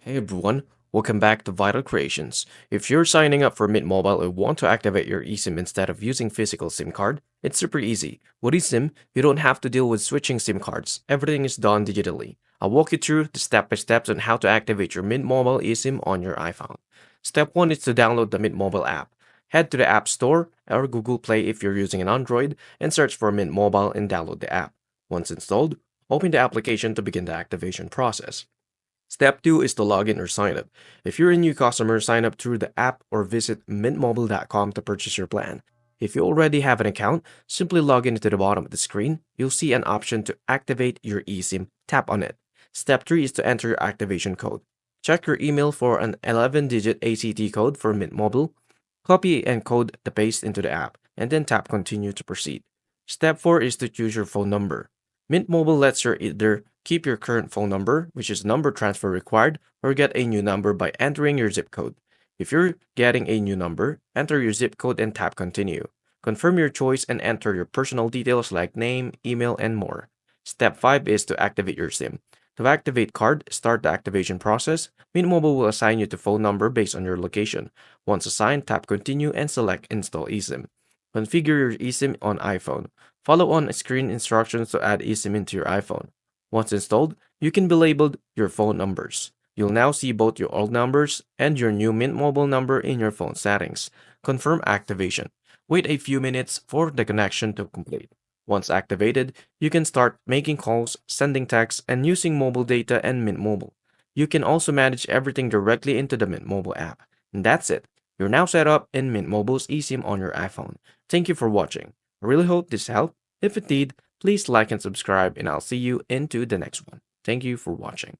Hey everyone, welcome back to Vital Creations. If you're signing up for Mint Mobile and want to activate your eSIM instead of using physical SIM card, it's super easy. With eSIM, you don't have to deal with switching SIM cards. Everything is done digitally. I'll walk you through the step-by-steps on how to activate your Mint Mobile eSIM on your iPhone. Step 1 is to download the Mint Mobile app. Head to the App Store or Google Play if you're using an Android and search for Mint Mobile and download the app. Once installed, open the application to begin the activation process. Step 2 is to log in or sign up. If you're a new customer, sign up through the app or visit mintmobile.com to purchase your plan. If you already have an account, simply log in to the bottom of the screen. You'll see an option to activate your eSIM. Tap on it. Step 3 is to enter your activation code. Check your email for an 11-digit ACT code for Mint Mobile. Copy and code the paste into the app, and then tap Continue to proceed. Step 4 is to choose your phone number. Mint Mobile lets you either keep your current phone number, which is number transfer required, or get a new number by entering your zip code. If you're getting a new number, enter your zip code and tap Continue. Confirm your choice and enter your personal details like name, email, and more. Step 5 is to activate your SIM. To activate card, start the activation process. Mint Mobile will assign you to phone number based on your location. Once assigned, tap Continue and select Install eSIM. Configure your eSIM on iPhone. Follow on screen instructions to add eSIM into your iPhone. Once installed, you can be labeled your phone numbers. You'll now see both your old numbers and your new Mint Mobile number in your phone settings. Confirm activation. Wait a few minutes for the connection to complete. Once activated, you can start making calls, sending texts, and using mobile data and Mint Mobile. You can also manage everything directly into the Mint Mobile app. And that's it. You're now set up in Mint Mobile's eSIM on your iPhone. Thank you for watching. I really hope this helped. If it did, please like and subscribe, and I'll see you into the next one. Thank you for watching.